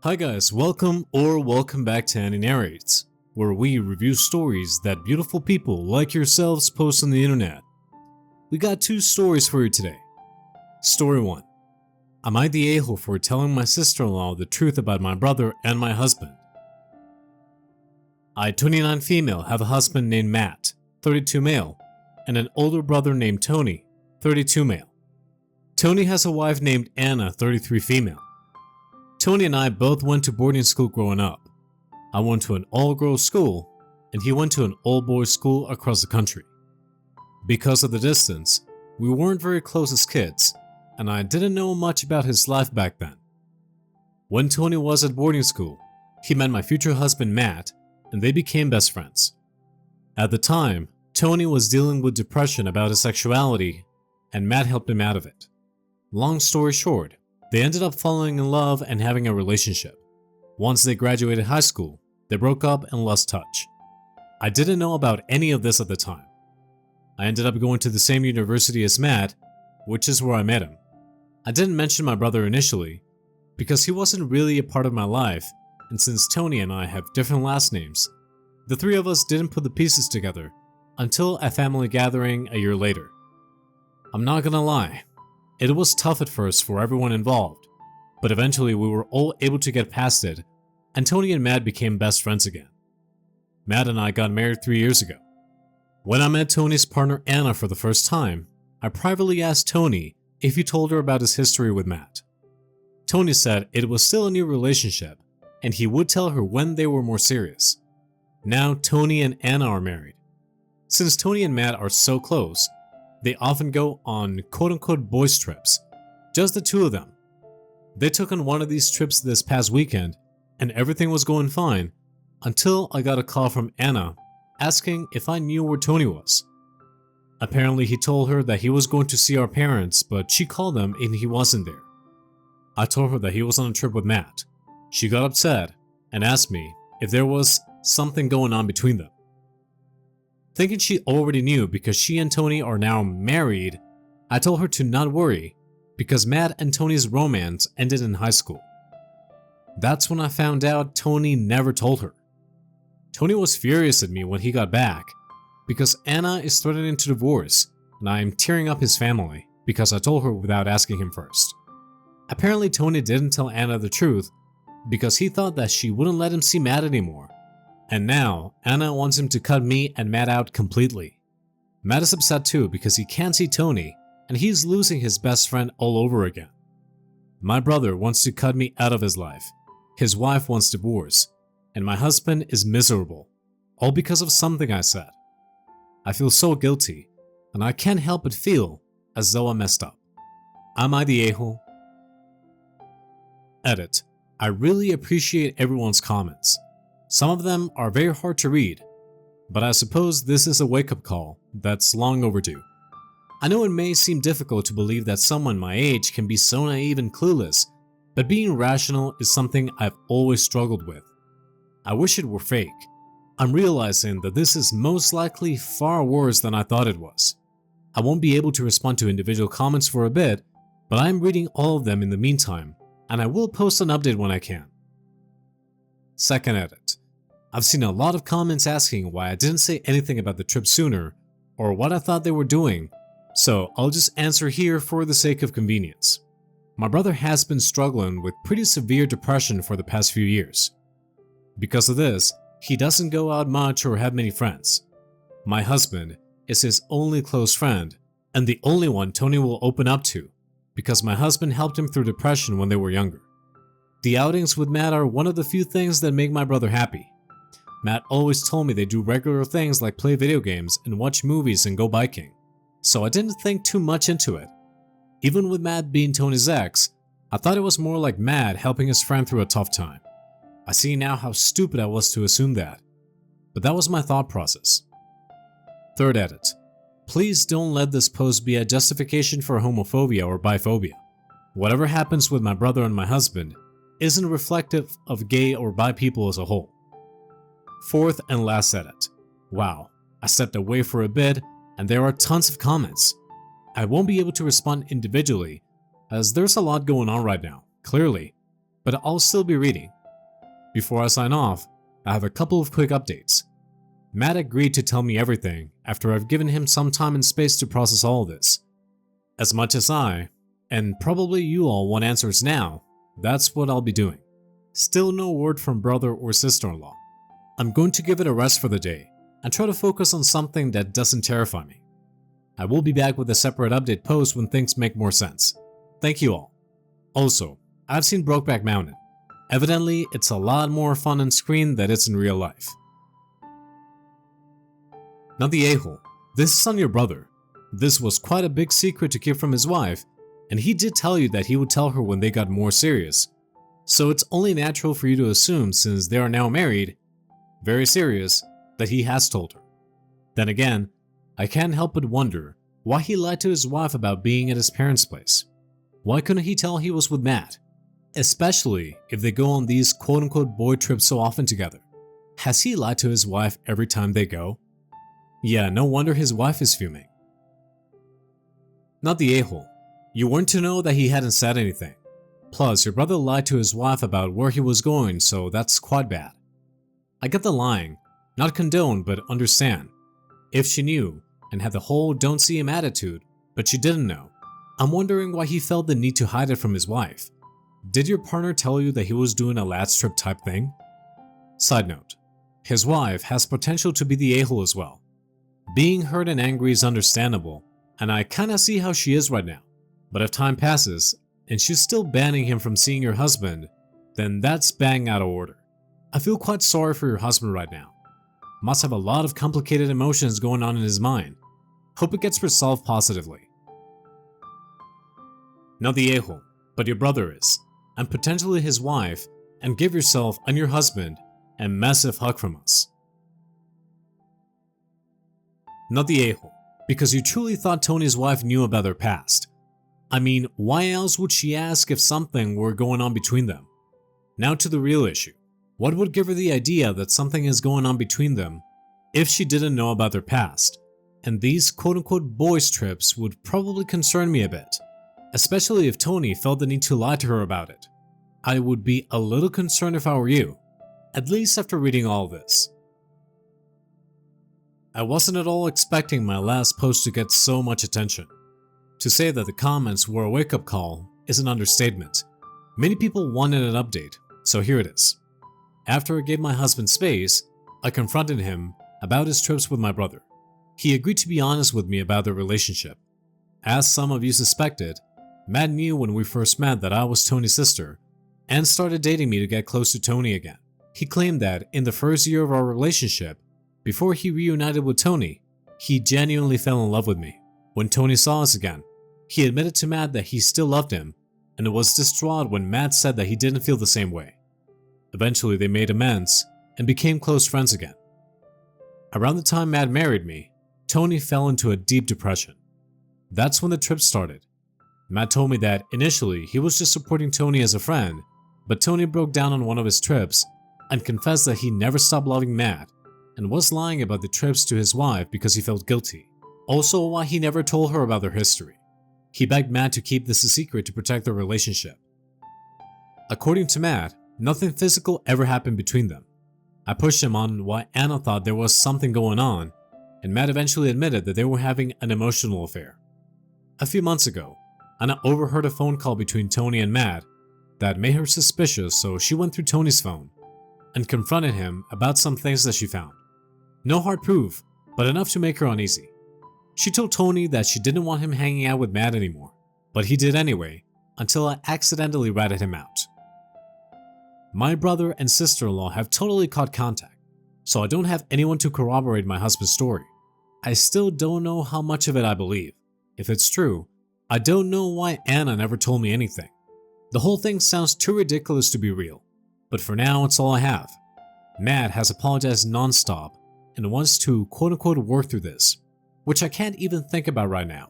Hi guys, welcome back to Annie Narrates, where we review stories that beautiful people like yourselves post on the internet. We got two stories for you today. Story 1. Am I the a-hole for telling my sister-in-law the truth about my brother and my husband? I, 29 female, have a husband named Matt, 32 male, and an older brother named Tony, 32 male. Tony has a wife named Anna, 33 female. Tony and I both went to boarding school growing up. I went to an all-girls school, and he went to an all-boys school across the country. Because of the distance, we weren't very close as kids, and I didn't know much about his life back then. When Tony was at boarding school, he met my future husband Matt, and they became best friends. At the time, Tony was dealing with depression about his sexuality, and Matt helped him out of it. Long story short, they ended up falling in love and having a relationship. Once they graduated high school, they broke up and lost touch. I didn't know about any of this at the time. I ended up going to the same university as Matt, which is where I met him. I didn't mention my brother initially, because he wasn't really a part of my life, and since Tony and I have different last names, the three of us didn't put the pieces together until a family gathering a year later. I'm not gonna lie. It was tough at first for everyone involved, but eventually we were all able to get past it, and Tony and Matt became best friends again. Matt and I got married 3 years ago. When I met Tony's partner Anna for the first time, I privately asked Tony if he told her about his history with Matt. Tony said it was still a new relationship, and he would tell her when they were more serious. Now Tony and Anna are married. Since Tony and Matt are so close, they often go on quote-unquote boys trips, just the two of them. They took on one of these trips this past weekend, and everything was going fine until I got a call from Anna asking if I knew where Tony was. Apparently he told her that he was going to see our parents, but she called him and he wasn't there. I told her that he was on a trip with Matt. She got upset and asked me if there was something going on between them. Thinking she already knew because she and Tony are now married, I told her to not worry because Matt and Tony's romance ended in high school. That's when I found out Tony never told her. Tony was furious at me when he got back because Anna is threatening to divorce and I am tearing up his family because I told her without asking him first. Apparently Tony didn't tell Anna the truth because he thought that she wouldn't let him see Matt anymore. And now, Anna wants him to cut me and Matt out completely. Matt is upset too because he can't see Tony and he's losing his best friend all over again. My brother wants to cut me out of his life. His wife wants divorce. And my husband is miserable, all because of something I said. I feel so guilty and I can't help but feel as though I messed up. Am I the a-hole? Edit. I really appreciate everyone's comments. Some of them are very hard to read, but I suppose this is a wake-up call that's long overdue. I know it may seem difficult to believe that someone my age can be so naive and clueless, but being rational is something I've always struggled with. I wish it were fake. I'm realizing that this is most likely far worse than I thought it was. I won't be able to respond to individual comments for a bit, but I'm reading all of them in the meantime, and I will post an update when I can. Second edit. I've seen a lot of comments asking why I didn't say anything about the trip sooner or what I thought they were doing, so I'll just answer here for the sake of convenience. My brother has been struggling with pretty severe depression for the past few years. Because of this, he doesn't go out much or have many friends. My husband is his only close friend and the only one Tony will open up to because my husband helped him through depression when they were younger. The outings with Matt are one of the few things that make my brother happy. Matt always told me they do regular things like play video games and watch movies and go biking, so I didn't think too much into it. Even with Matt being Tony's ex, I thought it was more like Matt helping his friend through a tough time. I see now how stupid I was to assume that, but that was my thought process. Third edit. Please don't let this post be a justification for homophobia or biphobia. Whatever happens with my brother and my husband isn't reflective of gay or bi people as a whole. Fourth and last edit. Wow, I stepped away for a bit and there are tons of comments. I won't be able to respond individually as there's a lot going on right now, clearly, but I'll still be reading. Before I sign off, I have a couple of quick updates. Matt agreed to tell me everything after I've given him some time and space to process all of this. As much as I, and probably you all, want answers now, that's what I'll be doing. Still no word from brother or sister-in-law. I'm going to give it a rest for the day and try to focus on something that doesn't terrify me. I will be back with a separate update post when things make more sense. Thank you all. Also, I've seen Brokeback Mountain. Evidently, it's a lot more fun on screen than it's in real life. Now the a-hole. This is on your brother. This was quite a big secret to keep from his wife, and he did tell you that he would tell her when they got more serious. So it's only natural for you to assume, since they are now married, very serious, that he has told her. Then again, I can't help but wonder why he lied to his wife about being at his parents' place. Why couldn't he tell he was with Matt? Especially if they go on these quote-unquote boy trips so often together. Has he lied to his wife every time they go? Yeah, no wonder his wife is fuming. Not the a-hole. You weren't to know that he hadn't said anything. Plus, your brother lied to his wife about where he was going, so that's quite bad. I get the lying, not condone but understand. If she knew, and had the whole don't see him attitude, but she didn't know, I'm wondering why he felt the need to hide it from his wife. Did your partner tell you that he was doing a lads trip type thing? Side note, his wife has potential to be the a-hole as well. Being hurt and angry is understandable, and I kinda see how she is right now. But if time passes, and she's still banning him from seeing your husband, then that's bang out of order. I feel quite sorry for your husband right now. Must have a lot of complicated emotions going on in his mind. Hope it gets resolved positively. Not the a-hole, but your brother is, and potentially his wife, and give yourself and your husband a massive hug from us. Not the a-hole, because you truly thought Tony's wife knew about their past. I mean, why else would she ask if something were going on between them? Now to the real issue. What would give her the idea that something is going on between them if she didn't know about their past? And these quote-unquote boys trips would probably concern me a bit, especially if Tony felt the need to lie to her about it. I would be a little concerned if I were you, at least after reading all this. I wasn't at all expecting my last post to get so much attention. To say that the comments were a wake-up call is an understatement. Many people wanted an update, so here it is. After I gave my husband space, I confronted him about his trips with my brother. He agreed to be honest with me about their relationship. As some of you suspected, Matt knew when we first met that I was Tony's sister and started dating me to get close to Tony again. He claimed that in the first year of our relationship, before he reunited with Tony, he genuinely fell in love with me. When Tony saw us again, he admitted to Matt that he still loved him and was distraught when Matt said that he didn't feel the same way. Eventually they made amends and became close friends again. Around the time Matt married me, Tony fell into a deep depression. That's when the trip started. Matt told me that initially he was just supporting Tony as a friend, but Tony broke down on one of his trips and confessed that he never stopped loving Matt and was lying about the trips to his wife because he felt guilty. Also, why he never told her about their history. He begged Matt to keep this a secret to protect their relationship. According to Matt, nothing physical ever happened between them. I pushed him on why Anna thought there was something going on, and Matt eventually admitted that they were having an emotional affair. A few months ago, Anna overheard a phone call between Tony and Matt that made her suspicious, so she went through Tony's phone and confronted him about some things that she found. No hard proof, but enough to make her uneasy. She told Tony that she didn't want him hanging out with Matt anymore, but he did anyway, until I accidentally ratted him out. My brother and sister-in-law have totally caught contact, so I don't have anyone to corroborate my husband's story. I still don't know how much of it I believe. If it's true, I don't know why Anna never told me anything. The whole thing sounds too ridiculous to be real, but for now it's all I have. Matt has apologized non-stop and wants to quote-unquote work through this, which I can't even think about right now.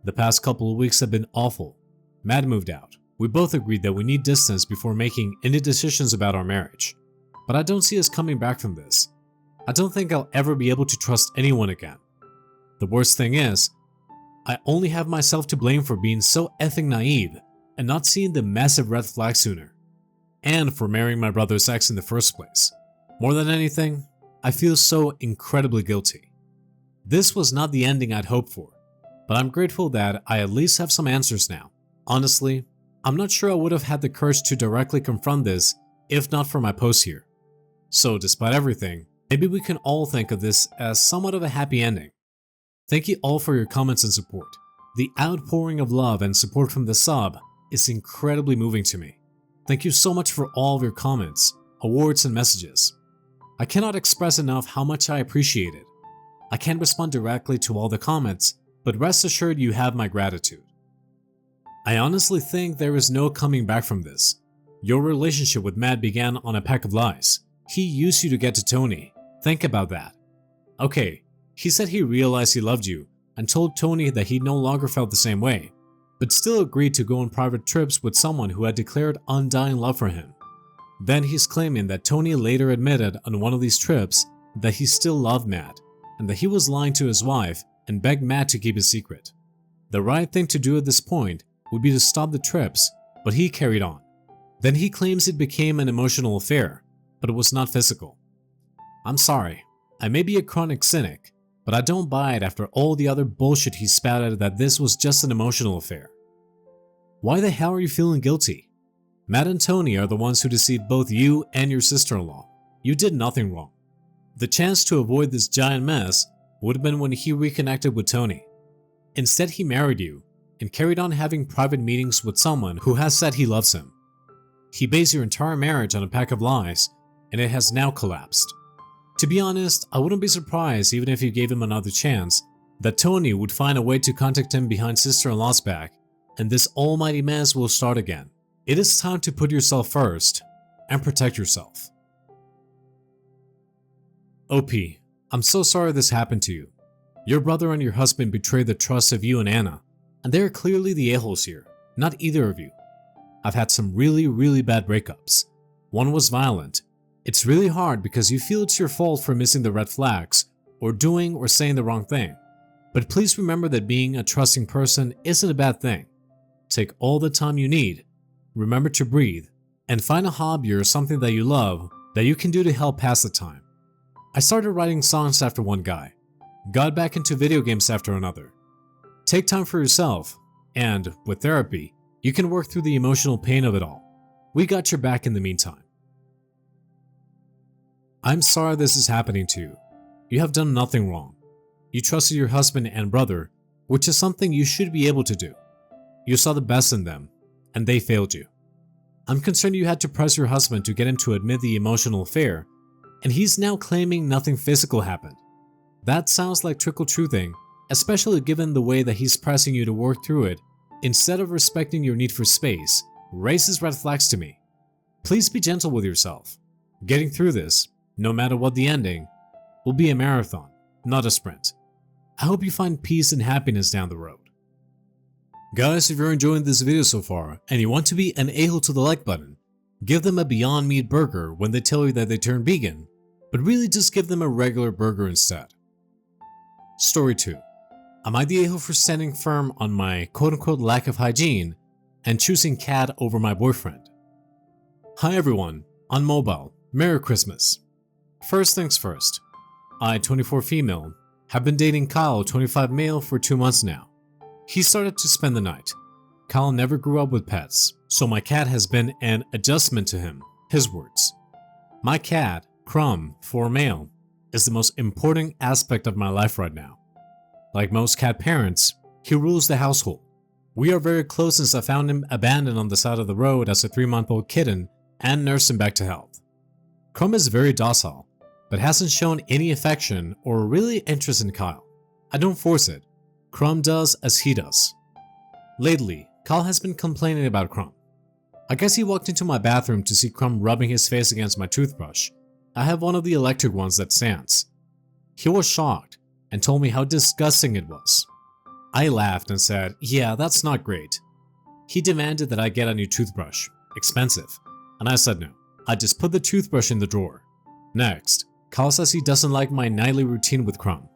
The past couple of weeks have been awful. Matt moved out. We both agreed that we need distance before making any decisions about our marriage. But I don't see us coming back from this. I don't think I'll ever be able to trust anyone again. The worst thing is, I only have myself to blame for being so effing naive and not seeing the massive red flag sooner. and for marrying my brother's ex in the first place. More than anything, I feel so incredibly guilty. This was not the ending I'd hoped for, but I'm grateful that I at least have some answers now. Honestly, I'm not sure I would have had the courage to directly confront this if not for my post here. So despite everything, maybe we can all think of this as somewhat of a happy ending. Thank you all for your comments and support. The outpouring of love and support from the sub is incredibly moving to me. Thank you so much for all of your comments, awards, and messages. I cannot express enough how much I appreciate it. I can't respond directly to all the comments, but rest assured you have my gratitude. I honestly think there is no coming back from this. Your relationship with Matt began on a pack of lies. He used you to get to Tony. Think about that. Okay, he said he realized he loved you and told Tony that he no longer felt the same way, but still agreed to go on private trips with someone who had declared undying love for him. Then he's claiming that Tony later admitted on one of these trips that he still loved Matt and that he was lying to his wife and begged Matt to keep his secret. The right thing to do at this point would be to stop the trips, but he carried on. Then he claims it became an emotional affair, but it was not physical. I'm sorry, I may be a chronic cynic, but I don't buy it after all the other bullshit he spouted that this was just an emotional affair. Why the hell are you feeling guilty? Matt and Tony are the ones who deceived both you and your sister-in-law. You did nothing wrong. The chance to avoid this giant mess would have been when he reconnected with Tony. Instead, he married you and carried on having private meetings with someone who has said he loves him. He based your entire marriage on a pack of lies, and it has now collapsed. To be honest, I wouldn't be surprised even if you gave him another chance that Tony would find a way to contact him behind sister-in-law's back, and this almighty mess will start again. It is time to put yourself first and protect yourself. OP, I'm so sorry this happened to you. Your brother and your husband betrayed the trust of you and Anna, and they are clearly the a-holes here, not either of you. I've had some really bad breakups. One was violent. It's really hard because you feel it's your fault for missing the red flags or doing or saying the wrong thing. But please remember that being a trusting person isn't a bad thing. Take all the time you need, remember to breathe, and find a hobby or something that you love that you can do to help pass the time. I started writing songs after one guy, got back into video games after another. Take time for yourself, and with therapy, you can work through the emotional pain of it all. We got your back in the meantime. I'm sorry this is happening to you. You have done nothing wrong. You trusted your husband and brother, which is something you should be able to do. You saw the best in them, and they failed you. I'm concerned you had to press your husband to get him to admit the emotional affair, and he's now claiming nothing physical happened. That sounds like trickle-truthing, especially given the way that he's pressing you to work through it instead of respecting your need for space. Raises red flags to me. Please be gentle with yourself. Getting through this, no matter what the ending, will be a marathon, not a sprint. I hope you find peace and happiness down the road. Guys, if you're enjoying this video so far and you want to be an a-hole to the like button, give them a Beyond Meat burger when they tell you that they turn vegan, but really just give them a regular burger instead. Story 2. Am I the a-hole for standing firm on my quote-unquote lack of hygiene and choosing cat over my boyfriend? Hi everyone, on mobile, Merry Christmas. First things first, I, 24 female, have been dating Kyle, 25 male for 2 months now. He started to spend the night. Kyle never grew up with pets, so my cat has been an adjustment to him, his words. My cat, Crumb, 4 male, is the most important aspect of my life right now. Like most cat parents, he rules the household. We are very close since I found him abandoned on the side of the road as a 3-month-old kitten and nursed him back to health. Crumb is very docile, but hasn't shown any affection or really interest in Kyle. I don't force it. Crumb does as he does. Lately, Kyle has been complaining about Crumb. I guess he walked into my bathroom to see Crumb rubbing his face against my toothbrush. I have one of the electric ones that stands. He was shocked and told me how disgusting it was. I laughed and said, yeah, that's not great. He demanded that I get a new toothbrush, expensive, and I said no. I just put the toothbrush in the drawer. Next, Kyle says he doesn't like my nightly routine with Crumb.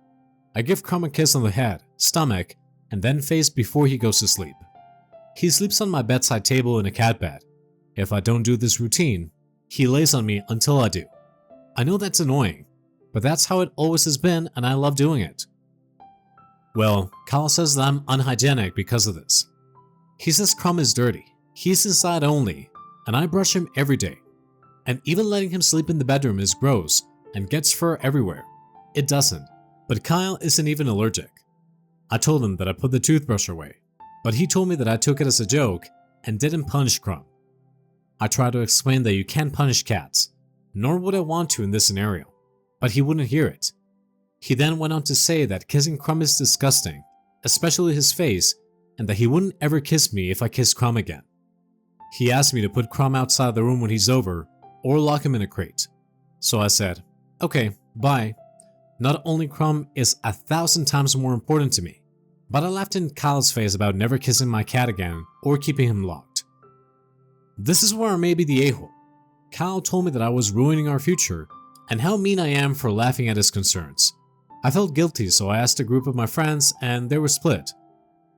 I give Crumb a kiss on the head, stomach, and then face before he goes to sleep. He sleeps on my bedside table in a cat bed. If I don't do this routine, he lays on me until I do. I know that's annoying, but that's how it always has been and I love doing it. Well, Kyle says that I'm unhygienic because of this. He says Crumb is dirty, he's inside only, and I brush him every day. And even letting him sleep in the bedroom is gross and gets fur everywhere. It doesn't, but Kyle isn't even allergic. I told him that I put the toothbrush away, but he told me that I took it as a joke and didn't punish Crumb. I tried to explain that you can't punish cats, nor would I want to in this scenario, but he wouldn't hear it. He then went on to say that kissing Crumb is disgusting, especially his face, and that he wouldn't ever kiss me if I kissed Crumb again. He asked me to put Crumb outside the room when he's over, or lock him in a crate. So I said, okay, bye. Not only Crumb is 1,000 times more important to me, but I laughed in Kyle's face about never kissing my cat again or keeping him locked. This is where I may be the a-hole. Kyle told me that I was ruining our future and how mean I am for laughing at his concerns. I felt guilty, so I asked a group of my friends and they were split.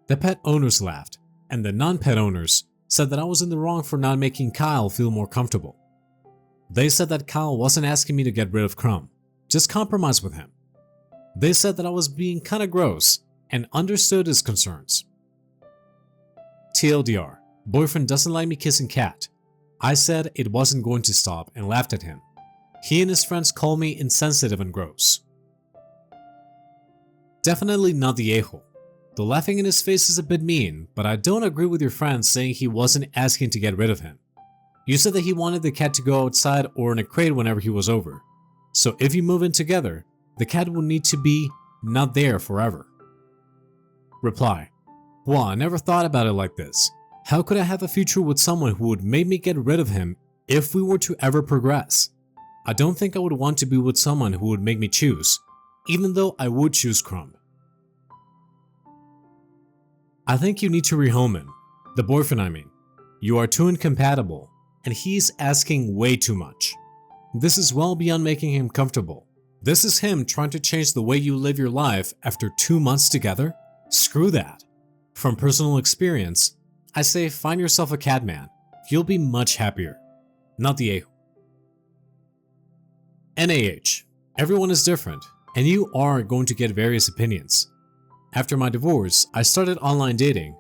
The pet owners laughed, and the non-pet owners said that I was in the wrong for not making Kyle feel more comfortable. They said that Kyle wasn't asking me to get rid of Crumb, just compromise with him. They said that I was being kinda gross and understood his concerns. TLDR, boyfriend doesn't like me kissing cat. I said it wasn't going to stop and laughed at him. He and his friends called me insensitive and gross. Definitely not the a-hole. The laughing in his face is a bit mean, but I don't agree with your friend saying he wasn't asking to get rid of him. You said that he wanted the cat to go outside or in a crate whenever he was over. So if you move in together, the cat will need to be not there forever. Reply: wow, I never thought about it like this. How could I have a future with someone who would make me get rid of him if we were to ever progress? I don't think I would want to be with someone who would make me choose, even though I would choose Crumb. I think you need to rehome him. The boyfriend, I mean. You are too incompatible, and he's asking way too much. This is well beyond making him comfortable. This is him trying to change the way you live your life after 2 months together? Screw that. From personal experience, I say find yourself a cat man. You'll be much happier. Not the a-hole. NAH. Everyone is different, and you are going to get various opinions. After my divorce, I started online dating,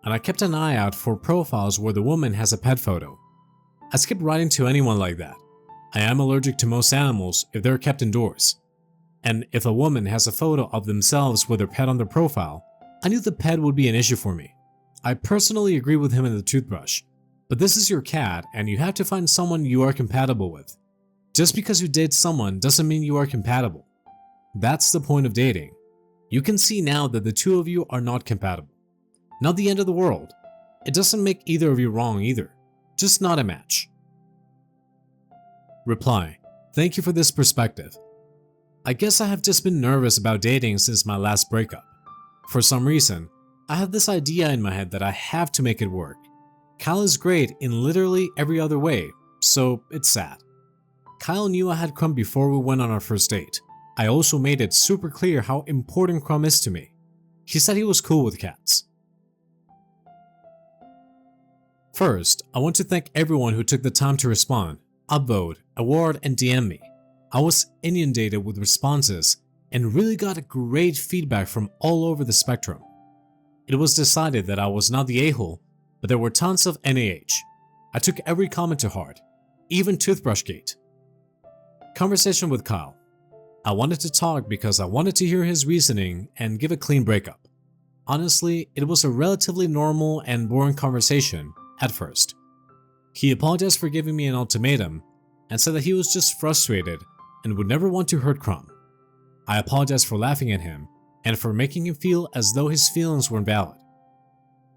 and I kept an eye out for profiles where the woman has a pet photo. I skipped writing to anyone like that. I am allergic to most animals if they're kept indoors. And if a woman has a photo of themselves with their pet on their profile, I knew the pet would be an issue for me. I personally agree with him in the toothbrush, but this is your cat and you have to find someone you are compatible with. Just because you date someone doesn't mean you are compatible. That's the point of dating. You can see now that the two of you are not compatible. Not the end of the world. It doesn't make either of you wrong either. Just not a match. Reply: thank you for this perspective. I guess I have just been nervous about dating since my last breakup. For some reason, I have this idea in my head that I have to make it work. Kyle is great in literally every other way, so it's sad. Kyle knew I had Crumb before we went on our first date. I also made it super clear how important Crumb is to me. He said he was cool with cats. First, I want to thank everyone who took the time to respond, upvote, award, and DM me. I was inundated with responses and really got great feedback from all over the spectrum. It was decided that I was not the a-hole, but there were tons of NAH. I took every comment to heart, even Toothbrushgate. Conversation with Kyle. I wanted to talk because I wanted to hear his reasoning and give a clean breakup. Honestly, it was a relatively normal and boring conversation at first. He apologized for giving me an ultimatum and said that he was just frustrated and would never want to hurt Crumb. I apologized for laughing at him and for making him feel as though his feelings weren't valid.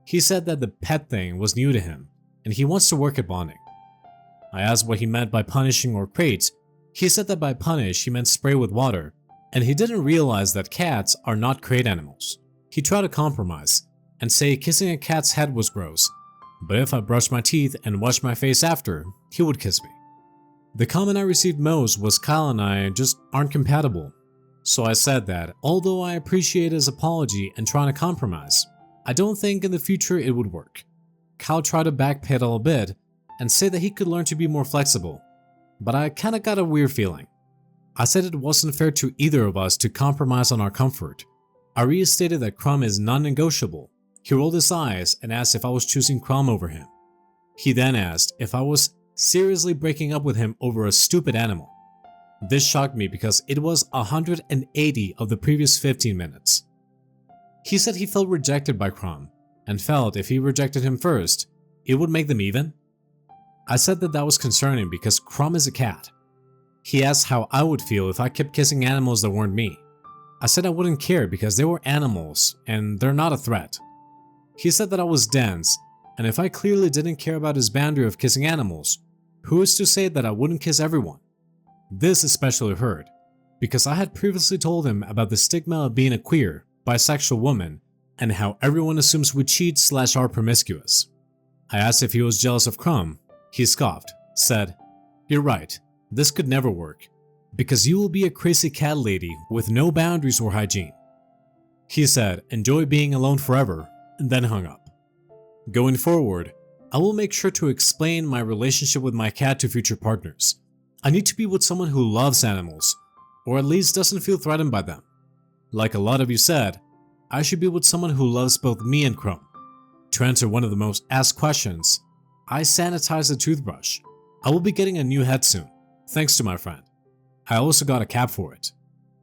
He said that the pet thing was new to him and he wants to work at bonding. I asked what he meant by punishing or crate. He said that by punish he meant spray with water, and he didn't realize that cats are not crate animals. He tried to compromise and say kissing a cat's head was gross, but if I brushed my teeth and washed my face after, he would kiss me. The comment I received most was Kyle and I just aren't compatible. So I said that, although I appreciate his apology and trying to compromise, I don't think in the future it would work. Kyle tried to backpedal a bit, and say that he could learn to be more flexible, but I kinda got a weird feeling. I said it wasn't fair to either of us to compromise on our comfort. I restated that Crumb is non-negotiable. He rolled his eyes and asked if I was choosing Crumb over him. He then asked if I was seriously breaking up with him over a stupid animal. This shocked me because it was 180 of the previous 15 minutes. He said he felt rejected by Crumb and felt if he rejected him first, it would make them even. I said that was concerning because Crumb is a cat. He asked how I would feel if I kept kissing animals that weren't me. I said I wouldn't care because they were animals and they're not a threat. He said that I was dense, and if I clearly didn't care about his boundary of kissing animals, who is to say that I wouldn't kiss everyone? This especially hurt, because I had previously told him about the stigma of being a queer, bisexual woman and how everyone assumes we cheat/are promiscuous. I asked if he was jealous of Crumb. He scoffed, said, "You're right, this could never work, because you will be a crazy cat lady with no boundaries or hygiene." He said, "Enjoy being alone forever," and then hung up. Going forward, I will make sure to explain my relationship with my cat to future partners. I need to be with someone who loves animals, or at least doesn't feel threatened by them. Like a lot of you said, I should be with someone who loves both me and Crumb. To answer one of the most asked questions, I sanitized the toothbrush. I will be getting a new head soon, thanks to my friend. I also got a cap for it.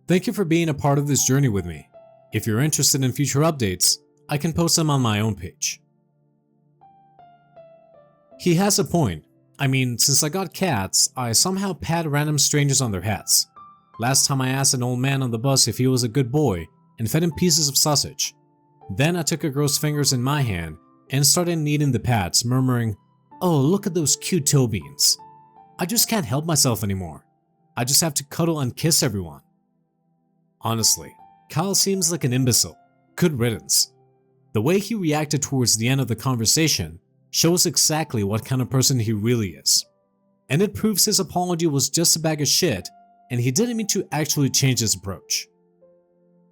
Thank you for being a part of this journey with me. If you're interested in future updates, I can post them on my own page. He has a point. I mean, since I got cats, I somehow pat random strangers on their heads. Last time I asked an old man on the bus if he was a good boy and fed him pieces of sausage. Then I took a girl's fingers in my hand and started kneading the pats, murmuring, "Oh, look at those cute toe beans." I just can't help myself anymore. I just have to cuddle and kiss everyone. Honestly, Kyle seems like an imbecile. Good riddance. The way he reacted towards the end of the conversation shows exactly what kind of person he really is. And it proves his apology was just a bag of shit and he didn't mean to actually change his approach.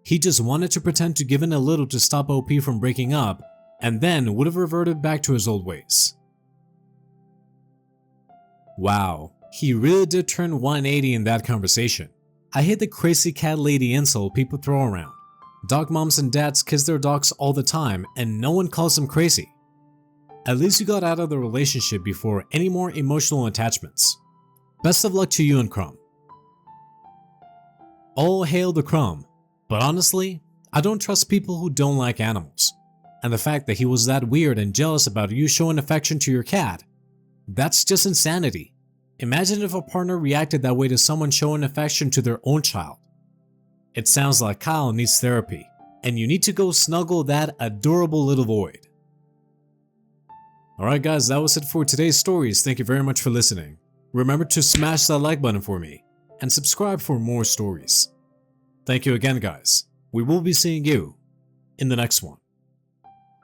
He just wanted to pretend to give in a little to stop OP from breaking up and then would have reverted back to his old ways. Wow, he really did turn 180 in that conversation. I hate the crazy cat lady insult people throw around. Dog moms and dads kiss their dogs all the time and no one calls them crazy. At least you got out of the relationship before any more emotional attachments. Best of luck to you and Crumb. All hail the Crumb, but honestly, I don't trust people who don't like animals. And the fact that he was that weird and jealous about you showing affection to your cat, that's just insanity. Imagine if a partner reacted that way to someone showing affection to their own child. It sounds like Kyle needs therapy, and you need to go snuggle that adorable little void. Alright guys, that was it for today's stories. Thank you very much for listening. Remember to smash that like button for me, and subscribe for more stories. Thank you again guys. We will be seeing you in the next one.